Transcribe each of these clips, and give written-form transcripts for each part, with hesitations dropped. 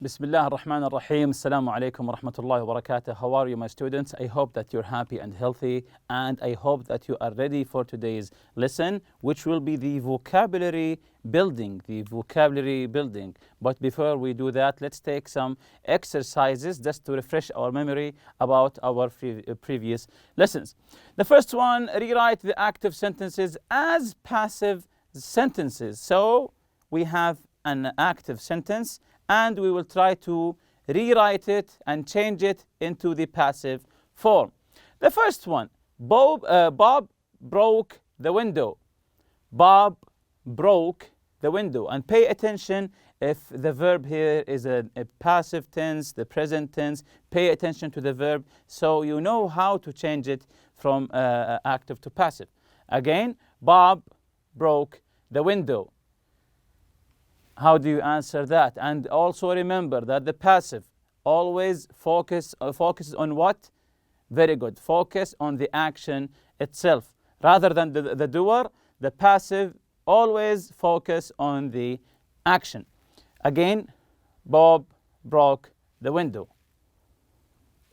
Bismillah ar-Rahman ar-Rahim. Assalamu alaikum wa rahmatullahi wa barakatuh. How are you, my students? I hope that you're happy and healthy, and I hope that you are ready for today's lesson, which will be the vocabulary building. But before we do that, let's take some exercises just to refresh our memory about our previous lessons. The first one, rewrite the active sentences as passive sentences. So we have an active sentence, and we will try to rewrite it and change it into the passive form. The first one, Bob broke the window. Bob broke the window. And pay attention if the verb here is a passive tense, the present tense. Pay attention to the verb so you know how to change it from active to passive. Again, Bob broke the window. How do you answer that? And also remember that the passive always focuses on what? Very good. Focus on the action itself. Rather than the doer, the passive always focus on the action. Again, Bob broke the window.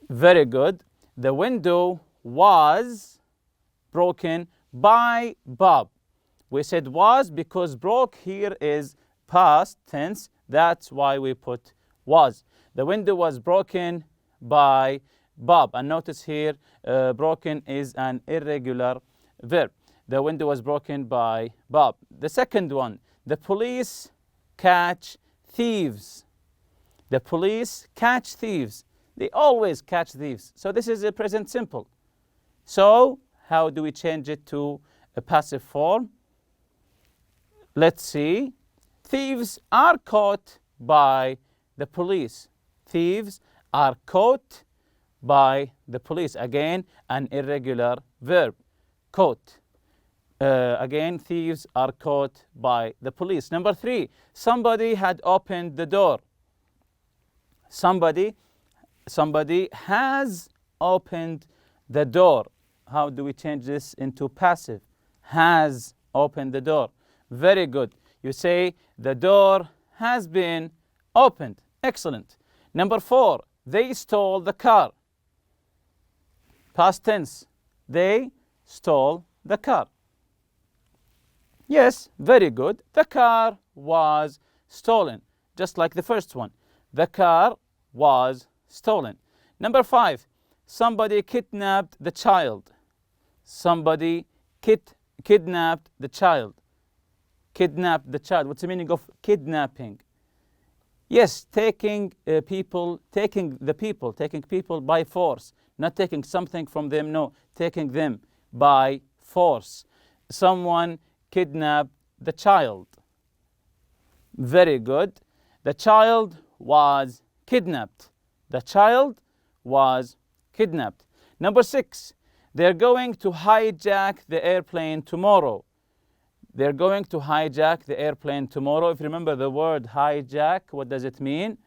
Very good. The window was broken by Bob. We said was because broke here is past tense, that's why we put was. The window was broken by Bob. And notice here, broken is an irregular verb. The window was broken by Bob. The second one, the police catch thieves. The police catch thieves. They always catch thieves. So this is a present simple. So how do we change it to a passive form? Let's see. Thieves are caught by the police. Thieves are caught by the police. Again, an irregular verb. Caught. Again, thieves are caught by the police. Number 3, somebody had opened the door. Somebody has opened the door. How do we change this into passive? Has opened the door. Very good. You say, the door has been opened. Excellent. Number 4, they stole the car. Past tense. They stole the car. Yes, very good. The car was stolen. Just like the first one. The car was stolen. Number 5, somebody kidnapped the child. Somebody kidnapped the child. Kidnap the child. What's the meaning of kidnapping? Yes, taking people by force. Not taking something from them, no, taking them by force. Someone kidnapped the child. Very good. The child was kidnapped. The child was kidnapped. Number 6, they're going to hijack the airplane tomorrow. They're going to hijack the airplane tomorrow. If you remember the word hijack, what does it mean?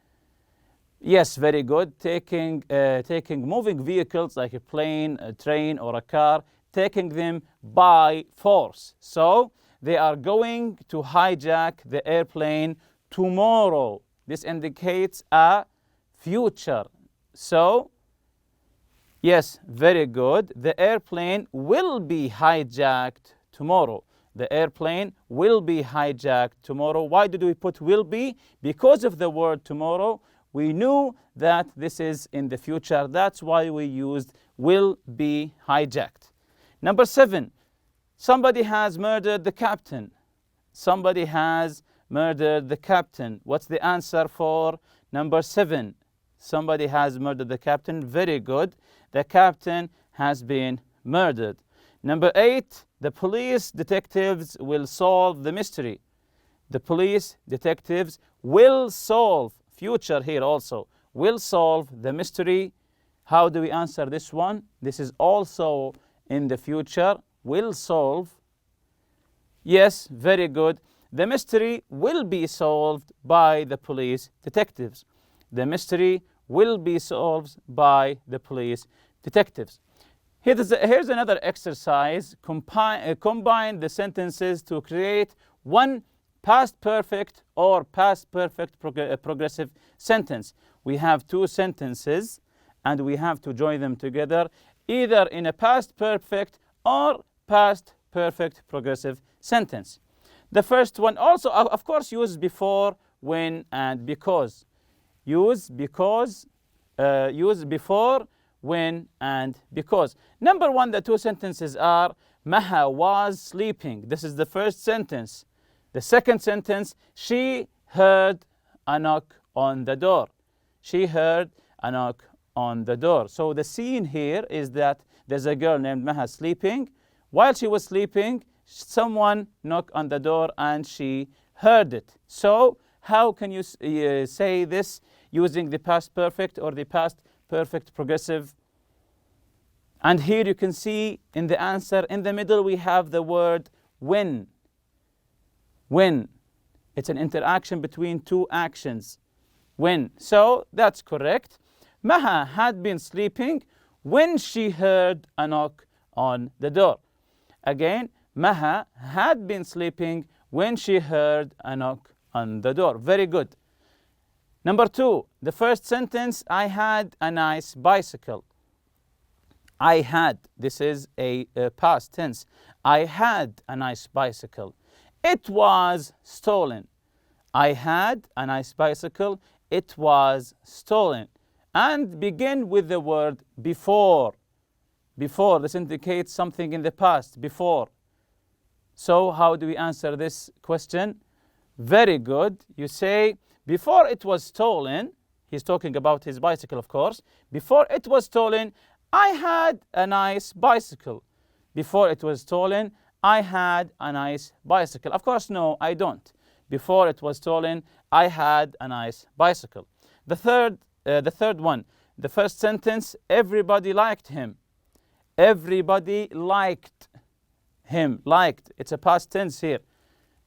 Yes, very good. Taking moving vehicles like a plane, a train, or a car, taking them by force. So they are going to hijack the airplane tomorrow. This indicates a future. So, yes, very good. The airplane will be hijacked tomorrow. The airplane will be hijacked tomorrow. Why did we put will be? Because of the word tomorrow. We knew that this is in the future. That's why we used will be hijacked. Number 7, somebody has murdered the captain. Somebody has murdered the captain. What's the answer for number 7? Somebody has murdered the captain. Very good. The captain has been murdered. Number 8, the police detectives will solve the mystery. The police detectives will solve, future here also, will solve the mystery. How do we answer this one? This is also in the future, will solve. Yes, very good. The mystery will be solved by the police detectives. The mystery will be solved by the police detectives. Here's another exercise. Combine the sentences to create one past perfect or past perfect progressive sentence. We have two sentences and we have to join them together either in a past perfect or past perfect progressive sentence. The first one also, of course, use before, when, and because. Use because, use before, when, and because. Number one, the two sentences are Maha was sleeping. This is the first sentence. The second sentence, she heard a knock on the door. She heard a knock on the door. So the scene here is that there's a girl named Maha sleeping. While she was sleeping, someone knocked on the door and she heard it. So how can you say this using the past perfect or the past perfect progressive? And here you can see in the answer, in the middle, we have the word when. When. It's an interaction between two actions. When. So that's correct. Maha had been sleeping when she heard a knock on the door. Again, Maha had been sleeping when she heard a knock on the door. Very good. Number two, the first sentence, I had a nice bicycle. I had, this is a past tense. I had a nice bicycle. It was stolen. I had a nice bicycle. It was stolen. And begin with the word before. Before, this indicates something in the past, before. So how do we answer this question? Very good. You say, before it was stolen, he's talking about his bicycle, of course. Before it was stolen, I had a nice bicycle. Before it was stolen, I had a nice bicycle. Of course, no, I don't. Before it was stolen, I had a nice bicycle. The third one, the first sentence, everybody liked him. Everybody liked him. Liked. It's a past tense here.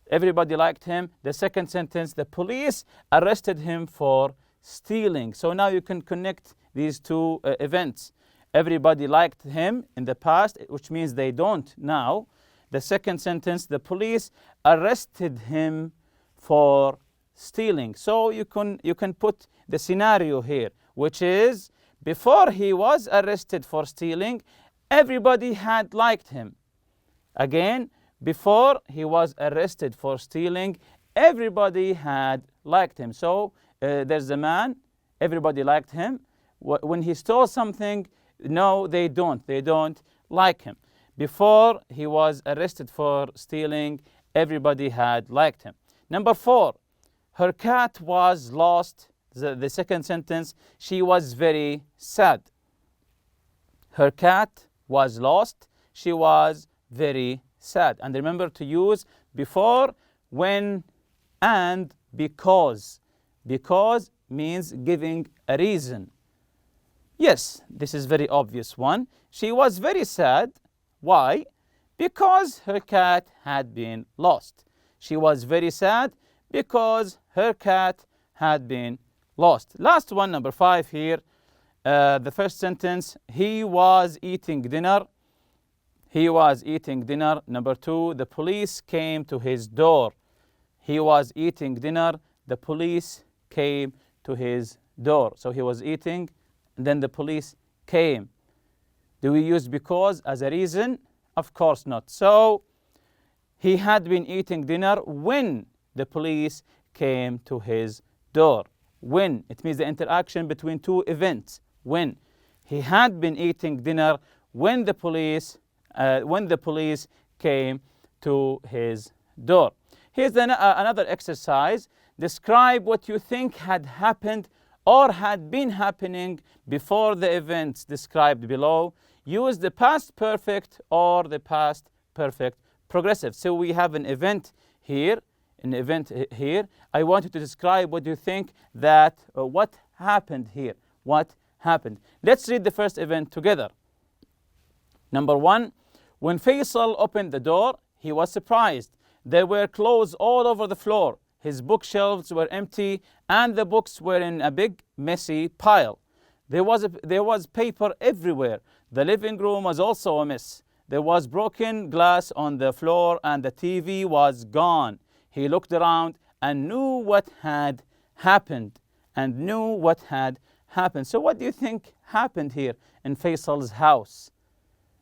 Everybody liked him. The second sentence, the police arrested him for stealing. So now you can connect these two events. Everybody liked him in the past, which means they don't now. The second sentence, the police arrested him for stealing. So you can put the scenario here, which is before he was arrested for stealing, everybody had liked him. Again, before he was arrested for stealing, everybody had liked him. So there's a man, everybody liked him. When he stole something, no, they don't. They don't like him. Before he was arrested for stealing, everybody had liked him. Number four, her cat was lost. The second sentence, she was very sad. Her cat was lost. She was very sad. And remember to use before, when, and because. Because means giving a reason. Yes, this is very obvious one. She was very sad. Why? Because her cat had been lost. She was very sad because her cat had been lost. Last one, number five here. The first sentence, he was eating dinner. He was eating dinner. Number two, the police came to his door. He was eating dinner. The police came to his door. So he was eating, and then the police came. Do we use because as a reason? Of course not. So he had been eating dinner when the police came to his door. When, it means the interaction between two events. When. He had been eating dinner when the police came to his door. Here's another exercise. Describe what you think had happened or had been happening before the events described below. Use the past perfect or the past perfect progressive. So we have an event here. I want you to describe what you think that what happened here. What happened? Let's read the first event together. Number one, when Faisal opened the door, he was surprised. There were clothes all over the floor. His bookshelves were empty and the books were in a big messy pile. There was paper everywhere. The living room was also a mess. There was broken glass on the floor and the TV was gone. he looked around and knew what had happened. So what do you think happened here in Faisal's house?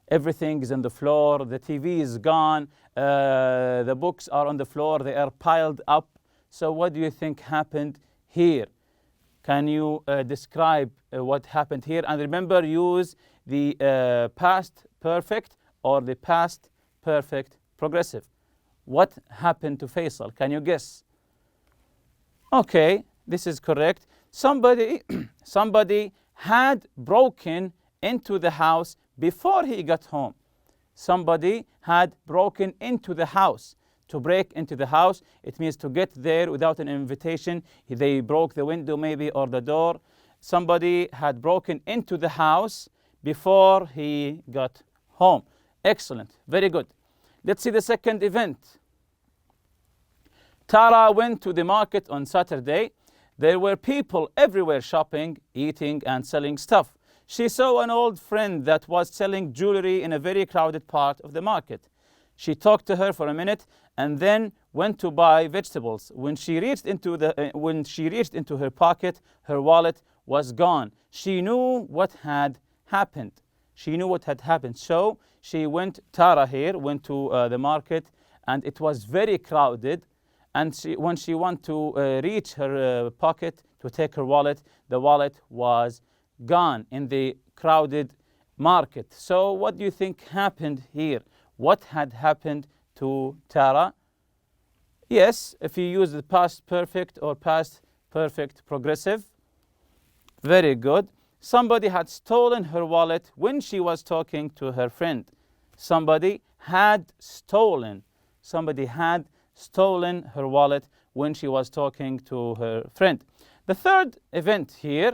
Everything is on the floor, the TV is gone, the books are on the floor, they are piled up. So what do you think happened here? Can you describe what happened here? And remember, use the past perfect or the past perfect progressive. What happened to Faisal? Can you guess? Okay, this is correct. Somebody had broken into the house before he got home. Somebody had broken into the house. To break into the house, it means to get there without an invitation. They broke the window maybe or the door. Somebody had broken into the house before he got home. Excellent, very good. Let's see the second event. Tara went to the market on Saturday. There were people everywhere shopping, eating, and selling stuff. She saw an old friend that was selling jewelry in a very crowded part of the market. She talked to her for a minute and then went to buy vegetables. When she reached into her pocket, her wallet was gone. She knew what had happened. So Tara here went to the market, and it was very crowded. And when she went to reach her pocket to take her wallet, the wallet was gone in the crowded market. So what do you think happened here? What had happened to Tara? Yes, if you use the past perfect or past perfect progressive. Very good. Somebody had stolen her wallet when she was talking to her friend. Somebody had stolen her wallet when she was talking to her friend. The third event here,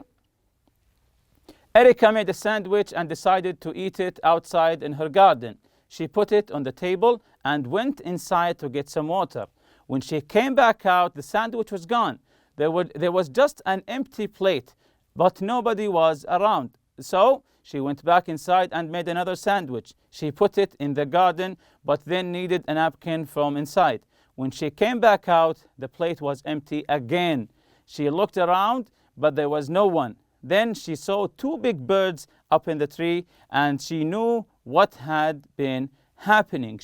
Erica made a sandwich and decided to eat it outside in her garden. She put it on the table and went inside to get some water. When she came back out, the sandwich was gone. There was just an empty plate, but nobody was around. So she went back inside and made another sandwich. She put it in the garden, but then needed a napkin from inside. When she came back out, the plate was empty again. She looked around, but there was no one. Then she saw two big birds up in the tree, and she knew what had been happening.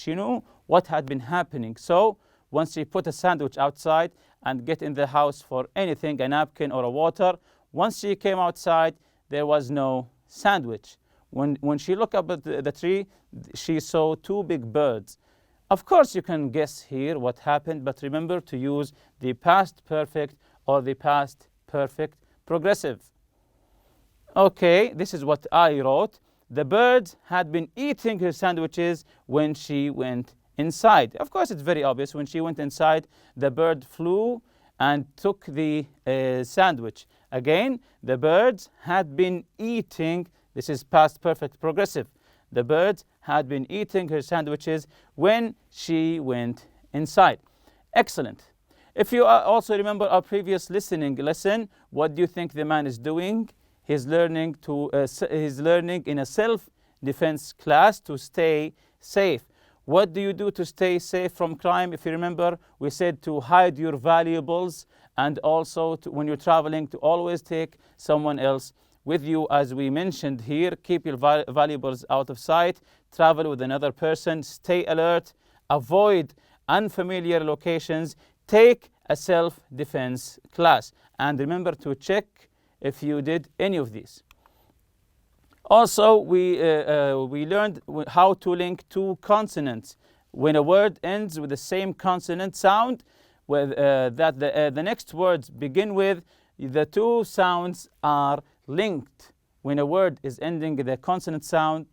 So once she put a sandwich outside and get in the house for anything, a napkin or a water, once she came outside, there was no sandwich. When she looked up at the tree, she saw two big birds. Of course, you can guess here what happened, but remember to use the past perfect or the past perfect progressive. Okay, this is what I wrote. The birds had been eating her sandwiches when she went inside. Of course, it's very obvious. When she went inside, the bird flew and took the sandwich. Again, the birds had been eating. This is past perfect progressive. The birds had been eating her sandwiches when she went inside. Excellent. If you also remember our previous listening lesson, what do you think the man is doing? He's learning in a self-defense class to stay safe. What do you do to stay safe from crime? If you remember, we said to hide your valuables, and also when you're traveling to always take someone else with you. As we mentioned here, keep your valuables out of sight, travel with another person, stay alert, avoid unfamiliar locations, take a self-defense class, and remember to check if you did any of these. Also, we learned how to link two consonants. When a word ends with the same consonant sound that the next words begin with, the two sounds are linked. When a word is ending with a consonant sound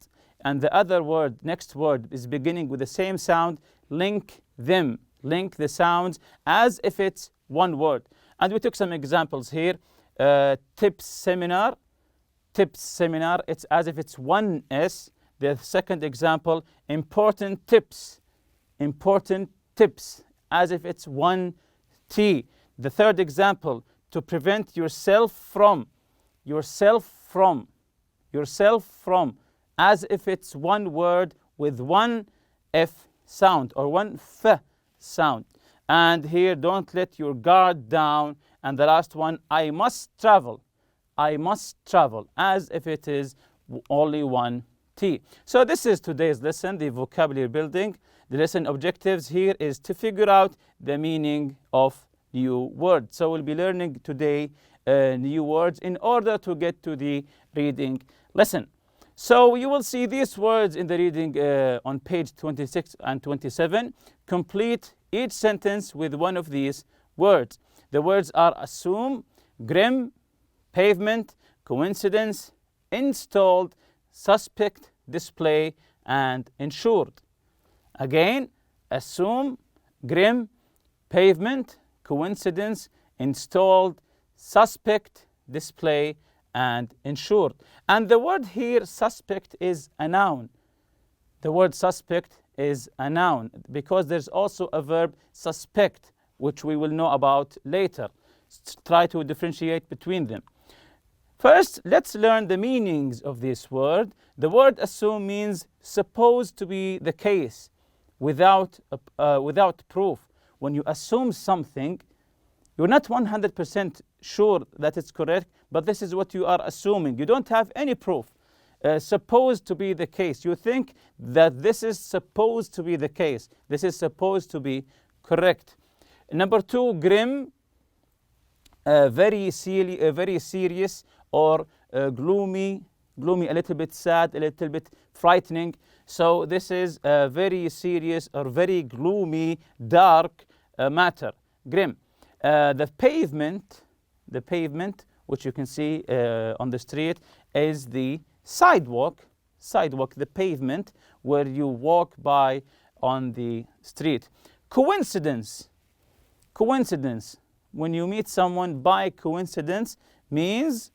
and the other word, next word, is beginning with the same sound, link them. Link the sounds as if it's one word. And we took some examples here. Tips seminar, it's as if it's one S. The second example, important tips, as if it's one T. The third example, to prevent yourself from, as if it's one word with one F sound or one F sound. And here, don't let your guard down. And the last one, I must travel. I must travel, as if it is only one T. So this is today's lesson, the vocabulary building. The lesson objectives here is to figure out the meaning of new words. So we'll be learning today new words in order to get to the reading lesson. So you will see these words in the reading on page 26 and 27. Complete each sentence with one of these words. The words are assume, grim, pavement, coincidence, installed, suspect, display, and insured. Again, assume, grim, pavement, coincidence, installed, suspect, display, and insured. And the word here, suspect, is a noun. The word suspect is a noun because there's also a verb suspect, which we will know about later. Try to differentiate between them. First, let's learn the meanings of this word. The word assume means supposed to be the case without proof. When you assume something, you're not 100% sure that it's correct, but this is what you are assuming. You don't have any proof. Supposed to be the case. You think that this is supposed to be the case. This is supposed to be correct. Number two, grim, very serious or gloomy, a little bit sad, a little bit frightening. So this is a very serious or very gloomy, dark matter, grim. The pavement, which you can see on the street, is the sidewalk, the pavement where you walk by on the street. Coincidence, when you meet someone by coincidence, means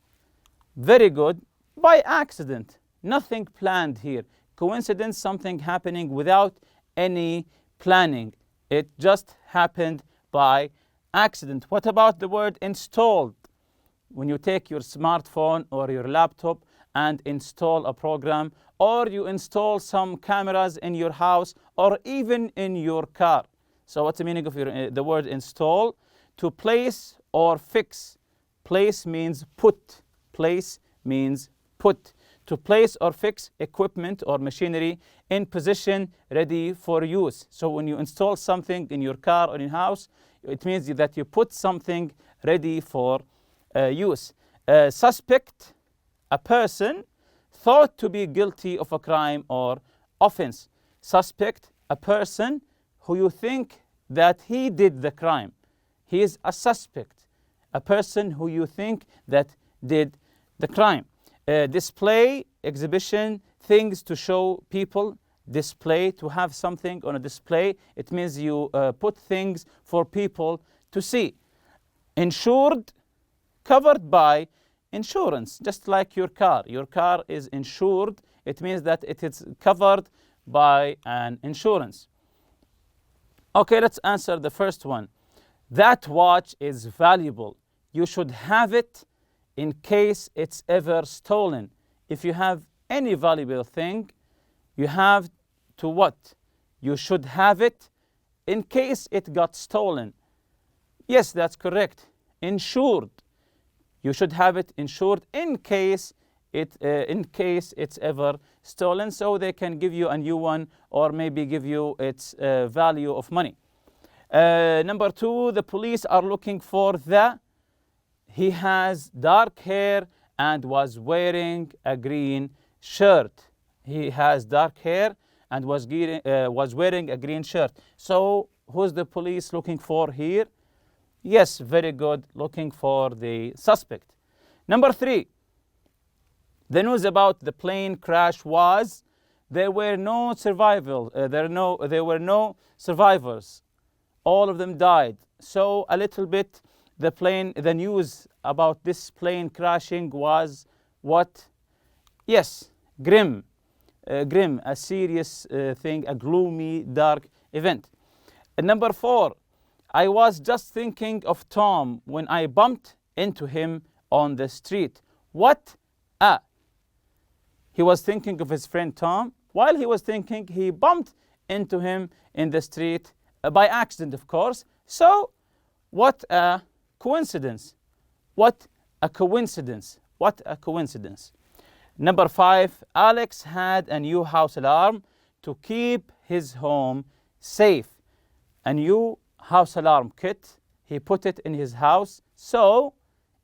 very good, by accident, nothing planned here. Coincidence, something happening without any planning. It just happened by accident. What about the word installed? When you take your smartphone or your laptop and install a program, or you install some cameras in your house or even in your car. So what's the meaning of the word install? To place or fix. Place means put. Place means put. To place or fix equipment or machinery in position ready for use. So when you install something in your car or in your house, it means that you put something ready for use. Suspect, a person thought to be guilty of a crime or offense. Suspect, a person who you think that he did the crime. He is a suspect, a person who you think that did the crime. Display, exhibition, things to show people. Display, to have something on a display. It means you put things for people to see. Insured, covered by insurance, just like your car. Your car is insured. It means that it is covered by an insurance. Okay, let's answer the first one. That watch is valuable. You should have it in case it's ever stolen. If you have any valuable thing, you have to what? You should have it in case it got stolen. Yes, that's correct. Insured. You should have it insured in case it's ever stolen, so they can give you a new one or maybe give you its value of money. Number two, the police are looking for the. He has dark hair and was wearing a green shirt. He has dark hair and was wearing a green shirt. So who's the police looking for here? Yes, very good, looking for the suspect. Number three, the news about the plane crash was there were no survivors. There were no survivors. All of them died. So a little bit, the news about this plane crashing was what? Yes, grim, a serious thing, a gloomy, dark event. And number four, I was just thinking of Tom when I bumped into him on the street. What? He was thinking of his friend Tom. While he was thinking, he bumped into him in the street by accident, of course. So, what a coincidence. What a coincidence. What a coincidence. Number 5, Alex had a new house alarm to keep his home safe. A new house alarm kit. He put it in his house. So,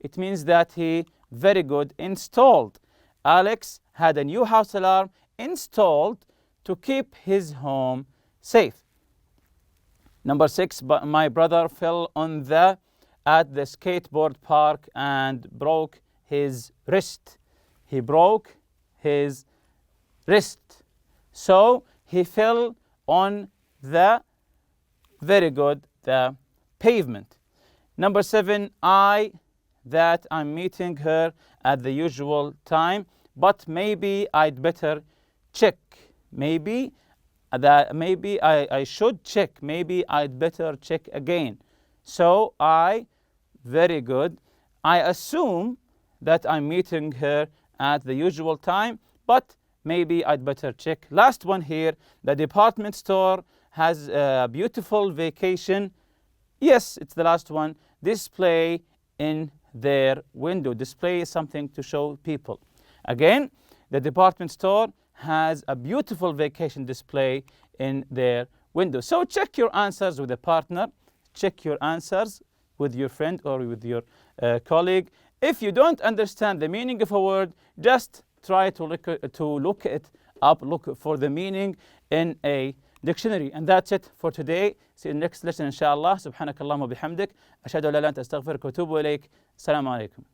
it means that he very good installed. Alex had a new house alarm installed to keep his home safe. Number 6, my brother fell at the skateboard park and broke his wrist. He broke his wrist. So he fell on the pavement. Number 7, I'm meeting her at the usual time, but maybe I'd better check. Maybe I should check. Maybe I'd better check again. So very good. I assume that I'm meeting her at the usual time, but maybe I'd better check. Last one here, the department store has a beautiful vacation. Yes, it's the last one. Display in their window. Display is something to show people. Again, the department store has a beautiful vacation display in their window. So check your answers with a partner. Check your answers with your friend or with your colleague. If you don't understand the meaning of a word, just try to look it up, look for the meaning in a dictionary. And that's it for today. See you in the next lesson, inshallah. Subhanakallahumma bihamdik. Ashhadu an la ilaha illa anta astaghfiruka wa atubu ilayk. Assalamu alaikum.